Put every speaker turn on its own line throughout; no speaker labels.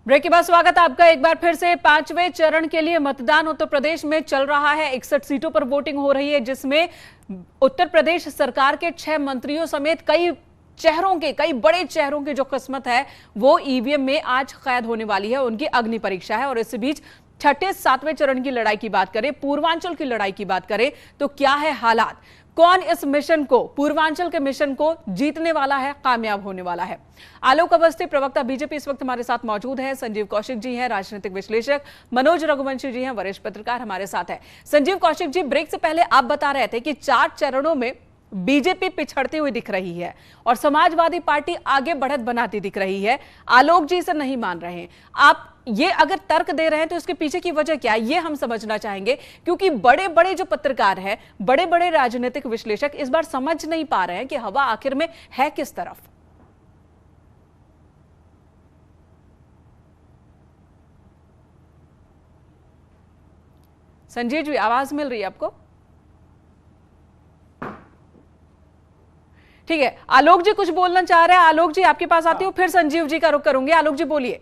Break के बाद स्वागत है आपका एक बार फिर से। पांचवें चरण के लिए मतदान उत्तर प्रदेश में चल रहा है। 61 सीटों पर वोटिंग हो रही है, जिसमें उत्तर प्रदेश सरकार के 6 मंत्रियों समेत कई बड़े चेहरों की जो किस्मत है वो ईवीएम में आज कैद होने वाली है। उनकी अग्नि परीक्षा है। और इस बीच छठे 7वें चरण की लड़ाई की बात करें, पूर्वांचल की लड़ाई की बात करें तो क्या है हालात, कौन इस मिशन को, पूर्वांचल के मिशन को जीतने वाला है, कामयाब होने वाला है। आलोक अवस्थी प्रवक्ता बीजेपी इस वक्त हमारे साथ मौजूद है। संजीव कौशिक जी हैं राजनीतिक विश्लेषक, मनोज रघुवंशी जी हैं वरिष्ठ पत्रकार हमारे साथ है। संजीव कौशिक जी, ब्रेक से पहले आप बता रहे थे कि 4 चरणों में बीजेपी पिछड़ती हुई दिख रही है और समाजवादी पार्टी आगे बढ़त बनाती दिख रही है। आलोक जी इसे नहीं मान रहे हैं। आप ये अगर तर्क दे रहे हैं तो इसके पीछे की वजह क्या है, ये हम समझना चाहेंगे, क्योंकि बड़े बड़े जो पत्रकार हैं, बड़े बड़े राजनीतिक विश्लेषक इस बार समझ नहीं पा रहे हैं कि हवा आखिर में है किस तरफ। संजीव जी, आवाज मिल रही है आपको? ठीक है, आलोक जी कुछ बोलना चाह रहे हैं। आलोक जी आपके पास आती हूँ, फिर संजीव जी का रुख करूंगे। आलोक जी बोलिए।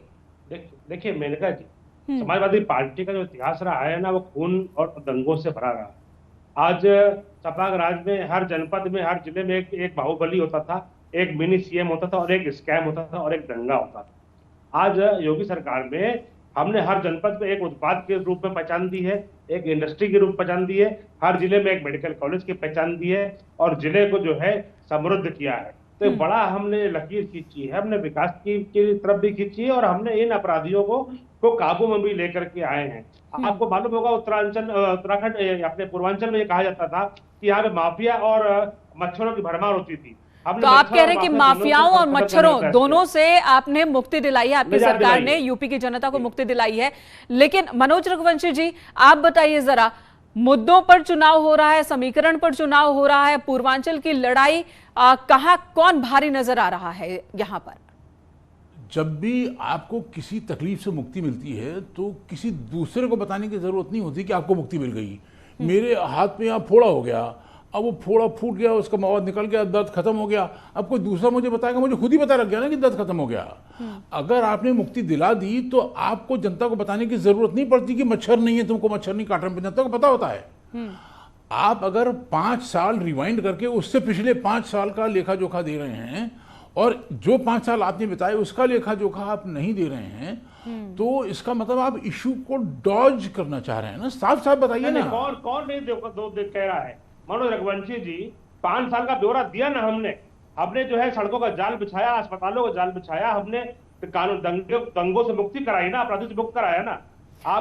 देखिए मेनका जी, समाजवादी पार्टी का जो इतिहास रहा है ना, वो खून और दंगों से भरा रहा। आज सपा राज में हर जनपद में, हर जिले में एक बाहुबली होता था, एक मिनी सीएम होता था और एक स्कैम होता था और एक दंगा होता था। आज योगी सरकार में हमने हर जनपद में एक उत्पाद के रूप में पहचान दी है, एक इंडस्ट्री के रूप में पहचान दी है, हर जिले में एक मेडिकल कॉलेज की पहचान दी है और जिले को जो है समृद्ध किया है। तो बड़ा हमने लकीर खींची है, हमने विकास की तरफ भी खींची है और हमने इन अपराधियों को काबू में भी लेकर के आए हैं। आपको मालूम होगा उत्तराखंड अपने पूर्वांचल में ये कहा जाता था कि यहाँ पे माफिया और मच्छरों की भरमार होती थी।
तो आप कह रहे हैं कि माफियाओं और मच्छरों दोनों से आपने मुक्ति दिलाई है, आपकी सरकार ने यूपी की जनता को मुक्ति दिलाई है। लेकिन मनोज रघुवंशी जी, आप बताइए जरा, मुद्दों पर चुनाव हो रहा है, समीकरण पर चुनाव हो रहा है, पूर्वांचल की लड़ाई कहां कौन भारी नजर आ रहा है यहां पर?
जब भी आपको किसी तकलीफ से मुक्ति मिलती है तो किसी दूसरे को बताने की जरूरत नहीं होती कि आपको मुक्ति मिल गई। मेरे हाथ में यहाँ फोड़ा हो गया, अब वो फोड़ा फूट गया, उसका मवाद निकल गया, दर्द खत्म हो गया, अब कोई दूसरा मुझे बताएगा, मुझे खुद ही पता लग गया ना कि दर्द खत्म हो गया। अगर आपने मुक्ति दिला दी तो आपको जनता को बताने की जरूरत नहीं पड़ती कि मच्छर नहीं है, तुमको मच्छर नहीं काट रहे, जनता को पता होता है। आप अगर 5 साल रिवाइंड करके उससे पिछले 5 साल का लेखा जोखा दे रहे हैं और जो 5 साल आपने बिताए उसका लेखा जोखा आप नहीं दे रहे हैं, तो इसका मतलब आप इशू को डॉज करना चाह रहे हैं ना। साफ साफ बताइए ना।
कौन नहीं कह रहा है? मनोज रघुवंशी जी, 5 साल का ब्यौरा दिया ना हमने जो है सड़कों का जाल बिछाया, अस्पतालों का जाल बिछाया, हमने कानून दंगों से मुक्ति कराई ना, अपराधियों से मुक्त कराया ना।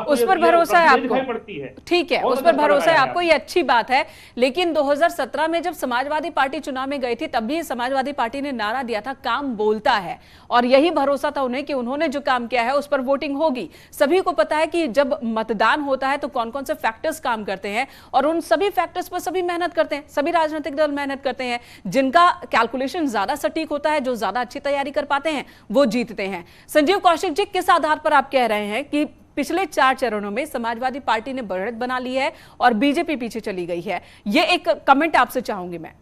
उस पर भरोसा है आपको? ठीक है, उस पर भरोसा है आपको, ये अच्छी बात है। लेकिन 2017 में जब समाजवादी पार्टी चुनाव में गई थी, तब भी समाजवादी पार्टी ने नारा दिया था, काम बोलता है, और यही भरोसा था उन्हें कि उन्होंने जो काम किया है उस पर वोटिंग होगी। सभी को पता है कि जब मतदान होता है तो कौन कौन से फैक्टर्स काम करते हैं, और उन सभी फैक्टर्स पर सभी मेहनत करते हैं, सभी राजनीतिक दल मेहनत करते हैं। जिनका कैलकुलेशन ज्यादा सटीक होता है, जो ज्यादा अच्छी तैयारी कर पाते हैं, वो जीतते हैं। संजीव कौशिक जी, किस आधार पर आप कह रहे हैं कि पिछले 4 चरणों में समाजवादी पार्टी ने बढ़त बना ली है और बीजेपी पीछे चली गई है? ये एक कमेंट आपसे चाहूंगी मैं।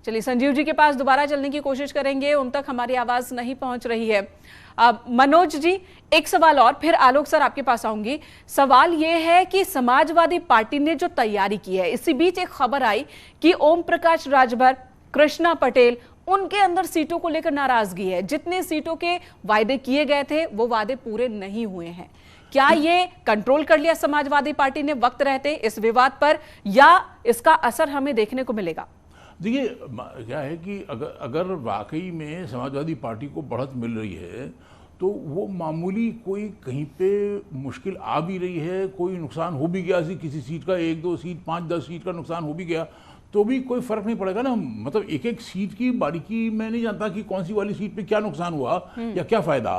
चलिए संजीव जी के पास दोबारा चलने की कोशिश करेंगे, उन तक हमारी आवाज नहीं पहुंच रही है। मनोज जी, एक सवाल और, फिर आलोक सर आपके पास आऊंगी। सवाल यह है कि समाजवादी पार्टी ने जो तैयारी की है, इसी बीच एक खबर आई कि ओम प्रकाश राजभर, कृष्णा पटेल, उनके अंदर सीटों को लेकर नाराजगी है। जितने सीटों के वायदे किए गए थे वो वादे पूरे नहीं हुए हैं। क्या ये कंट्रोल कर लिया समाजवादी पार्टी ने वक्त रहते इस विवाद पर, या इसका असर हमें देखने को मिलेगा?
देखिए, क्या है कि अगर वाकई में समाजवादी पार्टी को बढ़त मिल रही है तो वो मामूली कोई कहीं पे मुश्किल आ भी रही है, कोई नुकसान हो भी गया, किसी सीट का 1-2 सीट, 5-10 सीट का नुकसान हो भी गया, तो भी कोई फर्क नहीं पड़ेगा ना। मतलब एक एक सीट की बारीकी मैं नहीं जानता कि कौन सी वाली सीट पे क्या नुकसान हुआ या क्या फायदा,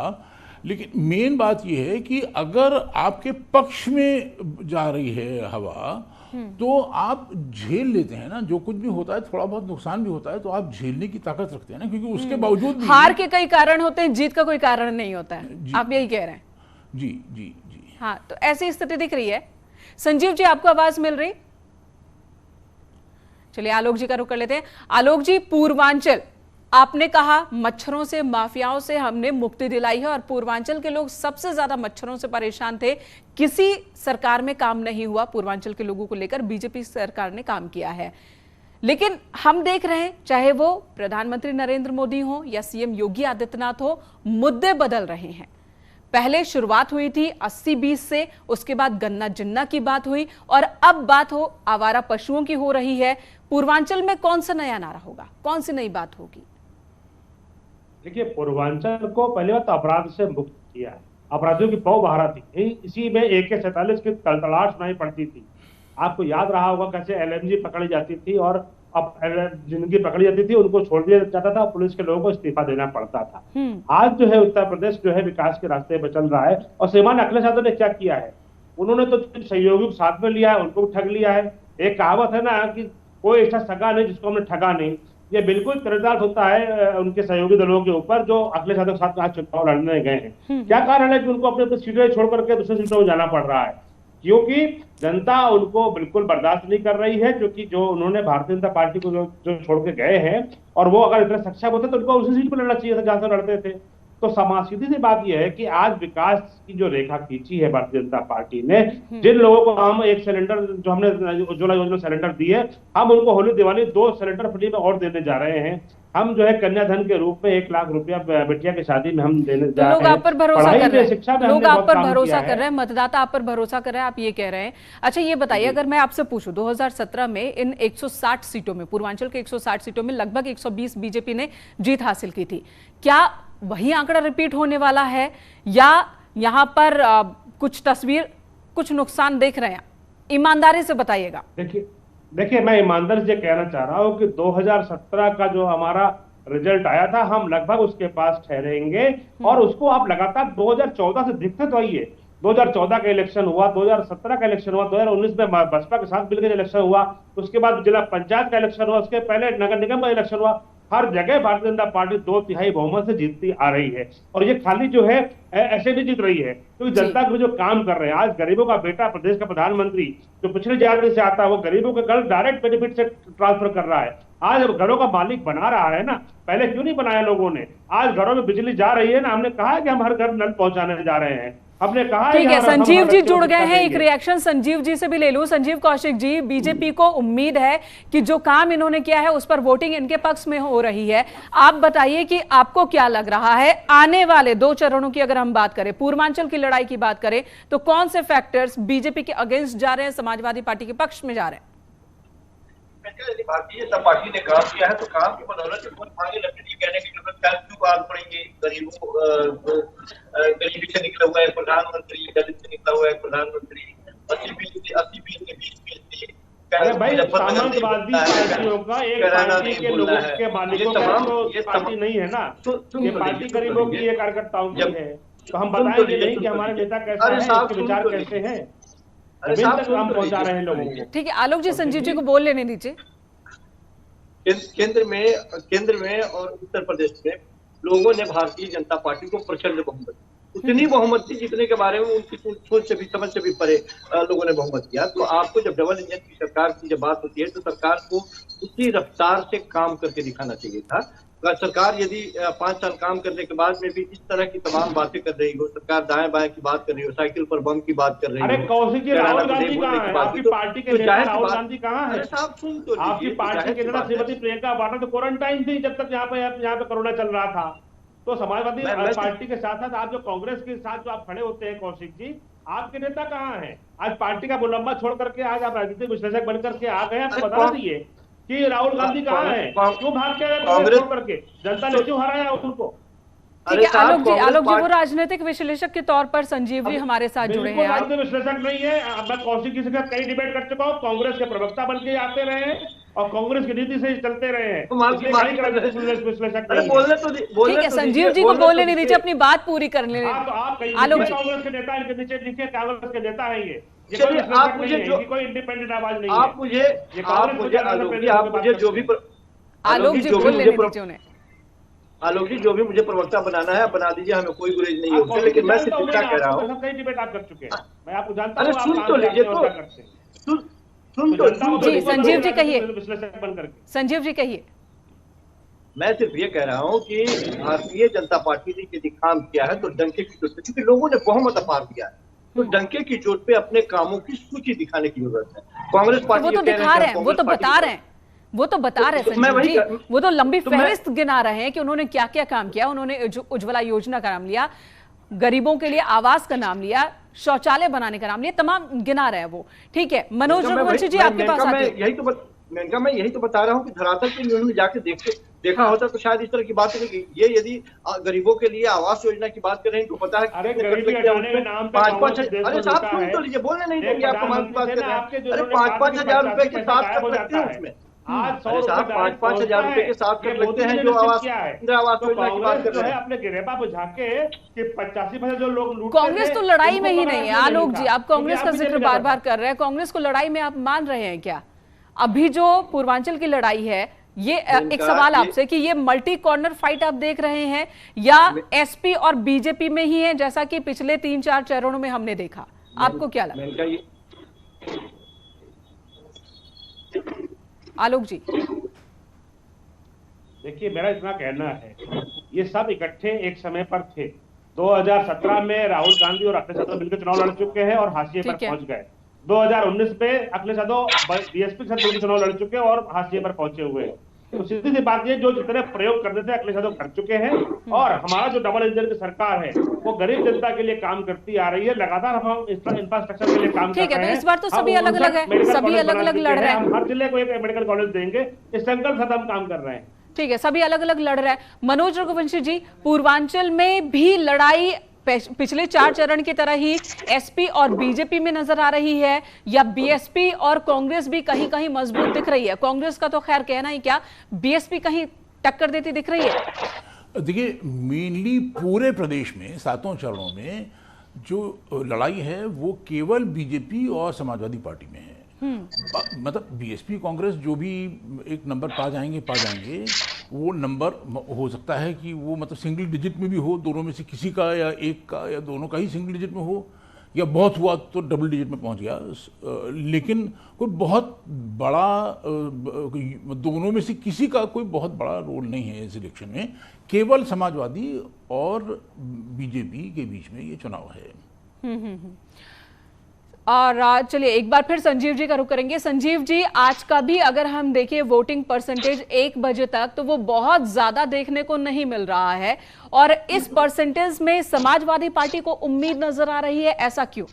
लेकिन मेन बात यह है कि अगर आपके पक्ष में जा रही है हवा तो आप झेल लेते हैं ना। जो कुछ भी होता है, थोड़ा बहुत नुकसान भी होता है, तो आप झेलने की ताकत रखते हैं ना, क्योंकि उसके बावजूद भी
हार के कई कारण होते हैं, जीत का कोई कारण नहीं होता है। आप यही कह रहे हैं?
जी जी जी
हाँ, तो ऐसी स्थिति दिख रही है। संजीव जी, आपको आवाज मिल रही? चलिए आलोक जी का रुख कर लेते हैं। आलोक जी, पूर्वांचल आपने कहा मच्छरों से, माफियाओं से हमने मुक्ति दिलाई है और पूर्वांचल के लोग सबसे ज्यादा मच्छरों से परेशान थे। किसी सरकार में काम नहीं हुआ, पूर्वांचल के लोगों को लेकर बीजेपी सरकार ने काम किया है। लेकिन हम देख रहे हैं, चाहे वो प्रधानमंत्री नरेंद्र मोदी हो या सीएम योगी आदित्यनाथ हो, मुद्दे बदल रहे हैं। पहले शुरुआत हुई थी 80-20 से, उसके बाद गन्ना जिन्ना की बात हुई और अब बात हो आवारा पशुओं की हो रही है। पूर्वांचल में कौन सा नया नारा होगा, कौन सी नई बात होगी?
देखिए, पूर्वांचल को पहले बात अपराध से मुक्त किया है। अपराधियों की पौ बहारा थी, इसी में AK-47 की तड़तड़ाहट सुनाई पड़ती थी। आपको याद रहा होगा कैसे LMG पकड़ी जाती थी और अब जिनकी पकड़ी जाती थी उनको छोड़ दिया जाता था, पुलिस के लोगों को इस्तीफा देना पड़ता था। आज जो है उत्तर प्रदेश जो है विकास के रास्ते पर चल रहा है। और श्रीमान अखिलेश यादव ने क्या किया है, उन्होंने तो सहयोगी को साथ में लिया है, उनको ठग लिया है। एक कहावत है ना कि कोई ऐसा सगा नहीं जिसको हमने ठगा नहीं। ये बिल्कुल किरदार होता है उनके सहयोगी दलों के ऊपर जो अखिलेश यादव के साथ आज चुनाव लड़ने गए हैं। क्या कारण है कि उनको अपने अपनी सीटें छोड़ करके दूसरे सीटों में जाना पड़ रहा है? क्योंकि जनता उनको बिल्कुल बर्दाश्त नहीं कर रही है, क्योंकि जो उन्होंने भारतीय जनता पार्टी को जो छोड़ के गए हैं, और वो अगर इतने सक्षम होते तो उनको उसी सीट पर लड़ना चाहिए था जहां से लड़ते थे। तो सीधी सी बात यह है कि आज विकास की जो रेखा खींची है भारतीय जनता पार्टी ने, जिन लोगों को हम एक सिलेंडर जो हमने उज्ज्वला योजना सिलेंडर दिए, हम उनको होली दिवाली 2 सिलेंडर फ्री में और देने जा रहे हैं। हम जो है कन्याधन के रूप में 1 लाख रुपया बेटिया की शादी में हम देने जा रहे हैं।
लोग आप पर भरोसा कर रहे हैं,
शिक्षा में
लोग आप पर भरोसा कर रहे हैं, मतदाता आप पर भरोसा कर रहे हैं, आप ये कह रहे हैं। अच्छा ये बताइए, अगर मैं आपसे पूछूं 2017 में इन 160 सीटों में, पूर्वांचल के 160 सीटों में लगभग 120 बीजेपी ने जीत हासिल की थी, क्या वही आंकड़ा रिपीट होने वाला है या यहां पर कुछ तस्वीर, कुछ नुकसान देख रहे हैं? ईमानदारी से बताइएगा।
देखिए मैं ईमानदारी से कहना चाह रहा हूं कि 2017 का जो हमारा रिजल्ट आया था, हम लगभग उसके पास ठहरेंगे। और उसको आप लगातार 2014 से दिखते तो आइए, 2014 का इलेक्शन हुआ, 2017 का इलेक्शन हुआ, 2019 में बसपा के साथ मिलकर इलेक्शन हुआ, उसके बाद जिला पंचायत का इलेक्शन हुआ, उसके पहले नगर निगम का इलेक्शन हुआ। हर जगह भारतीय जनता पार्टी 2/3 बहुमत से जीतती आ रही है। और ये खाली जो है ऐसे नहीं जीत रही है, क्योंकि जनता के जो काम कर रहे हैं। आज गरीबों का बेटा प्रदेश का प्रधानमंत्री जो पिछले जाति से आता है, वो गरीबों के घर डायरेक्ट बेनिफिट से ट्रांसफर कर रहा है। आज घरों का मालिक बना रहा है ना, पहले क्यों नहीं बनाया लोगों ने? आज घरों में बिजली जा रही है ना, हमने कहा है कि हम हर घर नल पहुंचाने जा रहे हैं, हमने कहा।
ठीक है, संजीव जी जुड़ गए हैं, एक रिएक्शन संजीव जी से भी ले लूं। संजीव कौशिक जी, बीजेपी को उम्मीद है कि जो काम इन्होंने किया है उस पर वोटिंग इनके पक्ष में हो रही है। आप बताइए कि आपको क्या लग रहा है, आने वाले 2 चरणों की अगर हम बात करें, पूर्वांचल की लड़ाई की बात करें, तो कौन से फैक्टर्स बीजेपी के अगेंस्ट जा रहे हैं, समाजवादी पार्टी के पक्ष में जा रहे हैं?
यदि भारतीय जनता पार्टी ने काम किया है तो काम की बदौलत आगे लकड़ी कहने की जरूरत क्या, क्यों बात पड़ेगी? गरीबी से निकला हुआ है प्रधानमंत्री, दलित से निकला हुआ है प्रधानमंत्री, 80-20 के बीच।
अरे भाई, सामंतवादी पार्टियों का एक पार्टी के लोगों के मालिकों का तो पार्टी नहीं है ना, ये पार्टी गरीबों की, ये कार्यकर्ताओं की है। तो हम बताएंगे नहीं कि हमारे नेता कैसे हैं, उसके विचार कैसे हैं, हम पहुंचा रहे हैं लोगों को।
ठीक है, आलोक जी, संजीव जी को बोल लेने दीजिए।
केंद्र में और उत्तर प्रदेश में लोगों ने भारतीय जनता पार्टी को प्रचंड बहुमत, उतनी बहुमत थी जितने के बारे में उनकी सोच से भी, समझ से भी परे लोगों ने बहुमत किया। तो आपको जब डबल इंजन की सरकार की जब बात होती है तो सरकार को उसी रफ्तार से काम करके दिखाना चाहिए था। सरकार यदि 5 साल काम करने के बाद में भी इस तरह की तमाम बातें कर रही हो, सरकार दाएं बाएं की बात कर रही हो, साइकिल पर बम की बात कर रही हो।
अरे कौशिक जी, राहुल गांधी कहाँ है? आपकी पार्टी के नेता राहुल गांधी कहाँ है? आपकी पार्टी के नेता श्रीमती प्रियंका वाड्रा तो क्वारंटाइन थी जब तक यहाँ पे कोरोना चल रहा था। तो समाजवादी पार्टी के साथ साथ आप जो कांग्रेस के साथ जो आप खड़े होते हैं कौशिक जी, आपके नेता कहाँ हैं? आज पार्टी का मुलम्मा छोड़ करके आज आप राजनीतिक विश्लेषक बनकर के आ गए। आपको बता दीजिए कि राहुल गांधी कहाँ है, क्यों भाग के कांग्रेस छोड़ करके? जनता ने क्यों हराया उनको?
ठीक है, आलोक जी वो राजनीतिक विश्लेषक के तौर पर संजीव जी हमारे साथ जुड़े हैं।
राजनीतिक विश्लेषक नहीं है, मैं कौशिक जी के साथ कई डिबेट कर चुका हूँ, कांग्रेस के प्रवक्ता बन के आते रहे हैं और कांग्रेस की नीति से चलते रहे हैं।
ठीक है, संजीव जी को बोलने नहीं दीजिए, अपनी बात पूरी कर लें।
आलोक जी, कांग्रेस के नेता, इनके नीचे लिखे कांग्रेस के नेता है ये
आप मुझे
कोई इंडिपेंडेंट आवाज नहीं है।
आप मुझे जो भी
आलोक जी बोल लेने दीजिए उन्हें।
आलोक जी, जो भी मुझे प्रवक्ता बनाना है बना दीजिए, हमें कोई गुरेज नहीं होती। लेकिन मैं सिर्फ क्या कह रहा हूँ,
कई डिबेट आप कर चुके हैं, मैं आपको जानता हूं।
अरे सुन तो लीजिए,
जी संजीव जी कहिए, संजीव जी कहिए।
मैं सिर्फ ये कह रहा हूँ कि भारतीय जनता पार्टी ने यदि काम किया है तो डंके की चोट पे, क्योंकि लोगों ने बहुमत अपार दिया है, तो डंके की चोट पे अपने कामों की सूची दिखाने की जरूरत है। कांग्रेस पार्टी
वो तो दिखा रहे हैं, वो तो बता रहे हैं, वो तो बता रहे हैं संजीव जी, वो तो लंबी फहरिस्त गिना रहे हैं कि उन्होंने क्या क्या काम किया। उन्होंने उज्ज्वला योजना का नाम लिया, गरीबों के लिए आवास का नाम लिया, शौचालय बनाने का नाम लिया, तमाम गिना रहे हैं वो। ठीक है, मनोज रघुवंशी जी आपके पास आते हैं।
मैं यही तो बता रहा हूँ कि धरातल पे उन्होंने जाके देखा होता तो शायद इस तरह की बात नहीं। ये यदि गरीबों के लिए आवास योजना की बात करें तो पता है
अरे गरीबी हटाने के नाम पे
5-5 अरे साहब सुन तो लीजिए, बोलने नहीं देंगे आपको, बात कर रहे हैं। अरे 5-5 हजार रुपए के साथ कर लगते हैं उसमें,
आज
5-5 हजार रुपए के साथ कर लगते हैं जो आवास योजना की बात कर रहे हैं।
अपने गिरेबा बुझा के कि 85% जो लोग लूट,
कांग्रेस तो लड़ाई में ही नहीं है। आलोक जी, आप कांग्रेस का जिक्र बार बार कर रहे हैं, कांग्रेस को लड़ाई में आप मान रहे हैं क्या? अभी जो पूर्वांचल की लड़ाई है, ये एक सवाल आपसे कि ये मल्टी कॉर्नर फाइट आप देख रहे हैं या एसपी और बीजेपी में ही है, जैसा कि पिछले 3-4 चरणों में हमने देखा? आपको क्या लगता है आलोक जी?
देखिए, मेरा इतना कहना है, ये सब इकट्ठे एक समय पर थे। 2017 में राहुल गांधी और अखिलेश यादव मिलकर चुनाव लड़ चुके हैं और हाशिए पर पहुंच गए। 2019 में अखिलेश यादव बीएसपी के साथ मिलकर चुनाव लड़ चुके हैं और हाशिए पर पहुंचे हुए हैं। तो सीधी सी बात ये, जो जितने प्रयोग करते थे अखिलेश यादव कर चुके हैं, और हमारा जो डबल इंजन की सरकार है वो गरीब जनता के लिए काम करती आ रही है। लगातार हम इंफ्रास्ट्रक्चर के लिए काम कर रहे हैं।
ठीक है, तो इस बार तो सभी अलग अलग है, सभी अलग अलग लड़ रहे हैं।
हम हर जिले को एक मेडिकल कॉलेज देंगे, इस संकल्प से हम काम कर रहे हैं।
ठीक है, सभी अलग अलग लड़ रहे हैं। मनोज रघुवंशी जी, पूर्वांचल में भी लड़ाई पिछले 4 चरण की तरह ही एसपी और बीजेपी में नजर आ रही है, या बीएसपी और कांग्रेस भी कहीं कहीं मजबूत दिख रही है? कांग्रेस का तो खैर कहना ही क्या, बीएसपी कहीं टक्कर देती दिख रही है?
देखिए, मेनली पूरे प्रदेश में 7 चरणों में जो लड़ाई है वो केवल बीजेपी और समाजवादी पार्टी में है। मतलब बीएसपी कांग्रेस जो भी एक नंबर पा जाएंगे, वो नंबर हो सकता है कि वो मतलब सिंगल डिजिट में भी हो, दोनों में से किसी का या एक का या दोनों का ही सिंगल डिजिट में हो, या बहुत हुआ तो डबल डिजिट में पहुंच गया। लेकिन कोई बहुत बड़ा, दोनों में से किसी का कोई बहुत बड़ा रोल नहीं है इस इलेक्शन में। केवल समाजवादी और बीजेपी के बीच में ये चुनाव है।
और चलिए एक बार फिर संजीव जी का रुख करेंगे। संजीव जी, आज का भी अगर हम देखें वोटिंग परसेंटेज 1 बजे तक, तो वो बहुत ज्यादा देखने को नहीं मिल रहा है, और इस परसेंटेज में समाजवादी पार्टी को उम्मीद नजर आ रही है, ऐसा क्यों?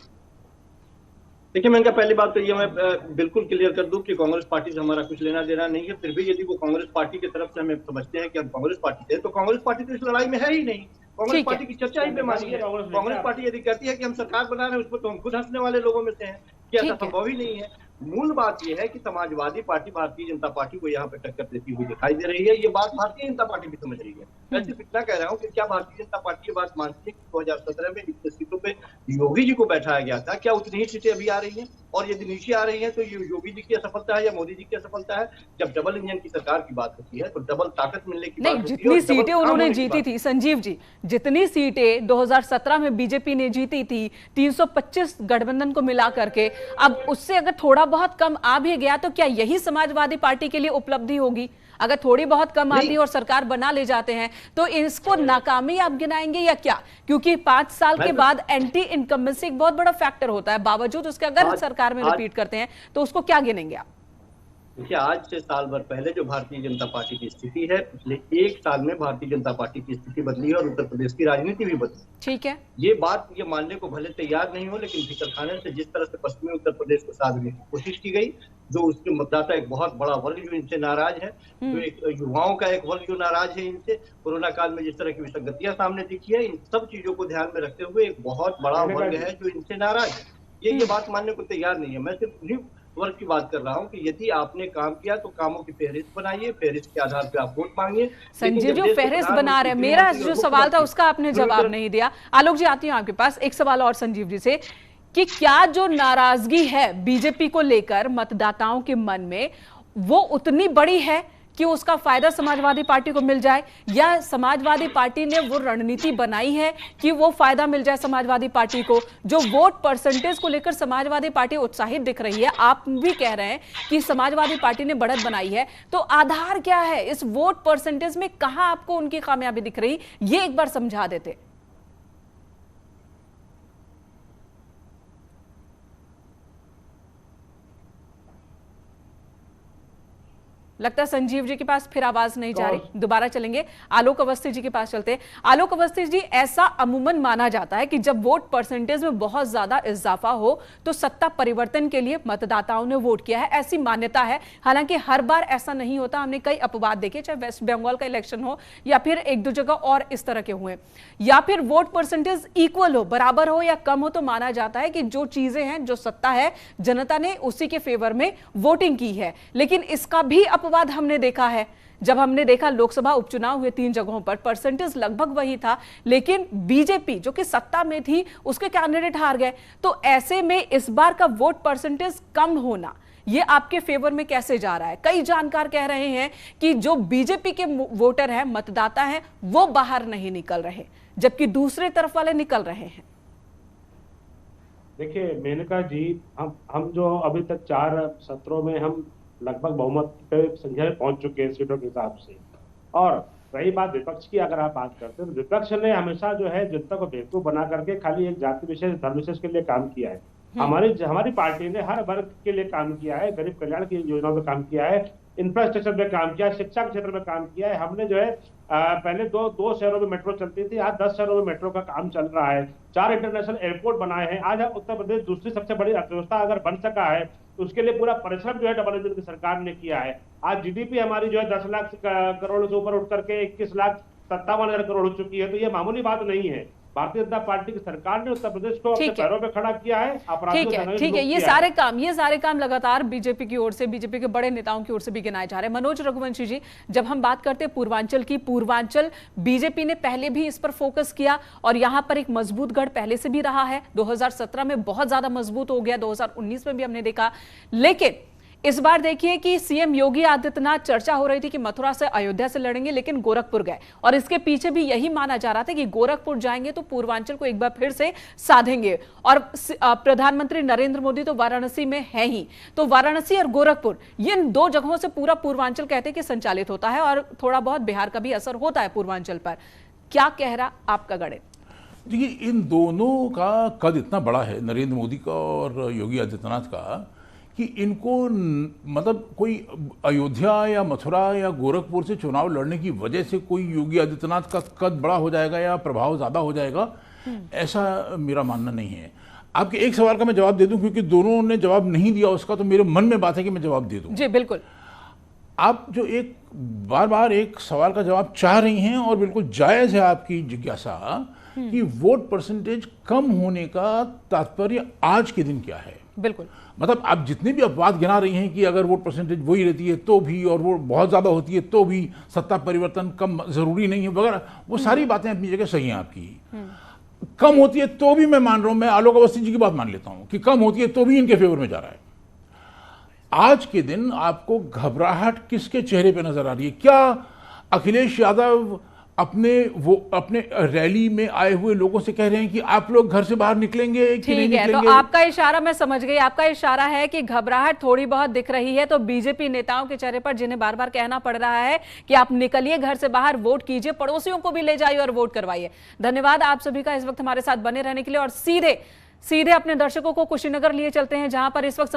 देखिए, मैं पहली बात तो ये मैं बिल्कुल क्लियर कर दूं कि कांग्रेस पार्टी से हमारा कुछ लेना देना नहीं है। फिर भी यदि वो कांग्रेस पार्टी की तरफ से हमें समझते हैं कि हम कांग्रेस पार्टी थे, तो कांग्रेस पार्टी तो इस लड़ाई में है ही नहीं। कांग्रेस पार्टी की चर्चा ही बेमानी है। कांग्रेस पार्टी यदि कहती है कि हम सरकार बना रहे हैं, उस पर तो हम खुद हंसने वाले लोगों में से हैं कि ऐसा संभव ही नहीं है। मूल बात यह है कि समाजवादी पार्टी भारतीय जनता पार्टी को यहाँ पे टक्कर देती हुई दिखाई दे रही है। ये बात भारतीय जनता पार्टी भी समझ रही है। मैं सिर्फ इतना कह रहा हूँ कि क्या भारतीय जनता पार्टी ये बात मानती है कि 2017 में जितने सीटों पे योगी जी को बैठाया गया था, क्या उतनी ही सीटें अभी आ रही हैं? और यदि नीचे आ रही हैं तो ये योगी जी की असफलता है या मोदी जी की असफलता है? जब डबल इंजन की सरकार की बात होती है तो डबल ताकत मिलने की बात होती है।
जितनी सीटें उन्होंने जीती थी संजीव जी, जितनी सीटें 2017 में बीजेपी ने जीती थी 325 गठबंधन को मिला करके, अब उससे अगर थोड़ा बहुत कम आ भी गया तो क्या यही समाजवादी पार्टी के लिए उपलब्धि होगी? अगर थोड़ी बहुत कम आती है और सरकार बना ले जाते हैं तो इसको नाकामी आप गिनाएंगे या क्या? क्योंकि 5 साल के बाद एंटी इनकम्बेंसी एक बहुत बड़ा फैक्टर होता है, बावजूद उसके अगर सरकार में रिपीट करते हैं तो उसको क्या गिनेंगे आप?
देखिए, आज से साल भर पहले जो भारतीय जनता पार्टी की स्थिति है, पिछले 1 साल में भारतीय जनता पार्टी की स्थिति बदली है और उत्तर प्रदेश की राजनीति भी बदली।
ठीक है,
ये बात ये मानने को भले तैयार नहीं हो, लेकिन भीतर खाने से जिस तरह से पश्चिमी उत्तर प्रदेश को साधने की कोशिश की गई, जो उसके मतदाता एक बहुत बड़ा वर्ग जो इनसे नाराज है, जो एक युवाओं का एक वर्ग जो नाराज है इनसे, कोरोना काल में जिस तरह की विसंगतियां सामने दिखी है, इन सब चीजों को ध्यान में रखते हुए एक बहुत बड़ा वर्ग है जो इनसे नाराज है। ये बात मानने को तैयार नहीं है। मैं सिर्फ वर्ग की बात कर रहा हूं कि यदि आपने काम किया तो कामों की फहरिस्त बनाइए, फहरिस्त के आधार पे आप वोट मांगिए।
संजीव जो फहरिस्त बना रहे हैं, मेरा जो सवाल था उसका आपने जवाब नहीं दिया। आलोक जी, आती हूँ आपके पास। एक सवाल और संजीव जी से कि क्या जो नाराजगी है बीजेपी को लेकर मतदाताओं के मन में, वो उतनी बड़ी है कि उसका फायदा समाजवादी पार्टी को मिल जाए, या समाजवादी पार्टी ने वो रणनीति बनाई है कि वो फायदा मिल जाए समाजवादी पार्टी को? जो वोट परसेंटेज को लेकर समाजवादी पार्टी उत्साहित दिख रही है, आप भी कह रहे हैं कि समाजवादी पार्टी ने बढ़त बनाई है, तो आधार क्या है इस वोट परसेंटेज में? कहां आपको उनकी कामयाबी दिख रही, ये एक बार समझा देते। लगता है संजीव जी के पास फिर आवाज नहीं जा रही, दोबारा चलेंगे, आलोक अवस्थी जी के पास चलते हैं। आलोक अवस्थी जी, ऐसा अमूमन माना जाता है कि जब वोट परसेंटेज में बहुत ज्यादा इजाफा हो तो सत्ता परिवर्तन के लिए मतदाताओं ने वोट किया है, ऐसी मान्यता है। हालांकि हर बार ऐसा नहीं होता, हमने कई अपवाद देखे, चाहे वेस्ट बंगाल का इलेक्शन हो या फिर एक दो जगह और इस तरह के हुए, या फिर वोट परसेंटेज इक्वल हो, बराबर हो या कम हो, तो माना जाता है कि जो चीजें हैं, जो सत्ता है, जनता ने उसी के फेवर में वोटिंग की है। लेकिन इसका भी अपवाद हमने देखा है। जब हमने देखा लोकसभा उपचुनाव हुए 3 जगहों पर, परसेंटेज लगभग वही था, लेकिन बीजेपी जो कि सत्ता में थी उसके कैंडिडेट हार गए। तो ऐसे में इस बार का वोट परसेंटेज कम होना ये आपके फेवर में कैसे जा रहा है? कई जानकार कह रहे हैं कि जो बीजेपी के वोटर हैं, मतदाता हैं, वो बाहर नहीं निकल रहे, जबकि दूसरे तरफ वाले निकल रहे हैं।
देखिए मेनका जी, हम जो अभी तक 4 सत्रों में हम लगभग बहुमत पे संख्या में पहुंच चुके हैं सीटों के हिसाब से। और रही बात विपक्ष की, अगर आप बात करते हैं तो विपक्ष ने हमेशा जो है जनता को बेवकूफ बना करके खाली एक जाति विशेष, धर्म विशेष के लिए काम किया है। हमारी पार्टी ने हर वर्ग के लिए काम किया है, गरीब कल्याण की योजनाओं पर काम किया है, इंफ्रास्ट्रक्चर में काम किया है, शिक्षा के क्षेत्र में काम किया है। हमने जो है पहले दो शहरों में मेट्रो चलती थी, आज 10 शहरों में मेट्रो का काम चल रहा है, 4 इंटरनेशनल एयरपोर्ट बनाए हैं। आज उत्तर प्रदेश दूसरी सबसे बड़ी अर्थव्यवस्था अगर बन सका है तो उसके लिए पूरा परिश्रम जो है डबल इंजन की सरकार ने किया है। आज जीडीपी हमारी जो है 10 लाख करोड़ से ऊपर उठ करके 21,57,000 करोड़ हो चुकी है। तो ये मामूली बात नहीं है। भारतीय जनता पार्टी की सरकार ने उत्तर प्रदेश को अपने पैरों पे खड़ा किया है।
ठीक है, ये सारे काम लगातार बीजेपी की ओर से, बीजेपी के बड़े नेताओं की ओर से भी गिनाए जा रहे हैं। मनोज रघुवंशी जी, जब हम बात करते हैं पूर्वांचल की, पूर्वांचल बीजेपी ने पहले भी इस पर फोकस किया और यहां पर एक मजबूत गढ़ पहले से भी रहा है। 2017 में बहुत ज्यादा मजबूत हो गया, 2019 में भी हमने देखा। लेकिन इस बार देखिए कि सीएम योगी आदित्यनाथ, चर्चा हो रही थी कि मथुरा से, अयोध्या से लड़ेंगे, लेकिन गोरखपुर गए, और इसके पीछे भी यही माना जा रहा था कि गोरखपुर जाएंगे तो पूर्वांचल को एक बार फिर से साधेंगे। और प्रधानमंत्री नरेंद्र मोदी तो वाराणसी में है ही, तो वाराणसी और गोरखपुर, ये 2 जगहों से पूरा पूर्वांचल कहते हैं कि संचालित होता है, और थोड़ा बहुत बिहार का भी असर होता है पूर्वांचल पर। क्या कह रहा आपका गणित?
देखिए, इन दोनों का कद इतना बड़ा है, नरेंद्र मोदी का और योगी आदित्यनाथ का, कि इनको मतलब कोई अयोध्या या मथुरा या गोरखपुर से चुनाव लड़ने की वजह से कोई योगी आदित्यनाथ का कद बड़ा हो जाएगा या प्रभाव ज़्यादा हो जाएगा, ऐसा मेरा मानना नहीं है। आपके एक सवाल का मैं जवाब दे दूं, क्योंकि दोनों ने जवाब नहीं दिया उसका, तो मेरे मन में बात है कि मैं जवाब दे दूं।
जी बिल्कुल।
आप जो एक बार एक सवाल का जवाब चाह रही हैं, और बिल्कुल जायज़ है आपकी जिज्ञासा कि वोट परसेंटेज कम होने का तात्पर्य आज के दिन क्या है।
बिल्कुल,
मतलब आप जितने भी अपवाद गिना रही हैं कि अगर वोट परसेंटेज वही रहती है तो भी, और वो बहुत ज़्यादा होती है तो भी सत्ता परिवर्तन कम ज़रूरी नहीं है वगैरह, वो सारी बातें अपनी जगह सही हैं आपकी। कम होती है तो भी मैं मान रहा हूँ, मैं आलोक अवस्थी जी की बात मान लेता हूँ कि कम होती है तो भी इनके फेवर में जा रहा है। आज के दिन आपको घबराहट किसके चेहरे पे नजर आ रही है? क्या अखिलेश यादव अपने रैली में आए हुए लोगों से कह रहे हैं कि आप लोग घर से बाहर निकलेंगे कि नहीं निकलेंगे?
तो आपका इशारा मैं समझ गई, आपका इशारा है कि घबराहट थोड़ी बहुत दिख रही है तो बीजेपी नेताओं के चेहरे पर, जिन्हें बार बार कहना पड़ रहा है कि आप निकलिए घर से बाहर, वोट कीजिए, पड़ोसियों को भी ले जाइए और वोट करवाइए। धन्यवाद आप सभी का इस वक्त हमारे साथ बने रहने के लिए, और सीधे अपने दर्शकों को कुशीनगर लिए चलते हैं, जहां पर इस वक्त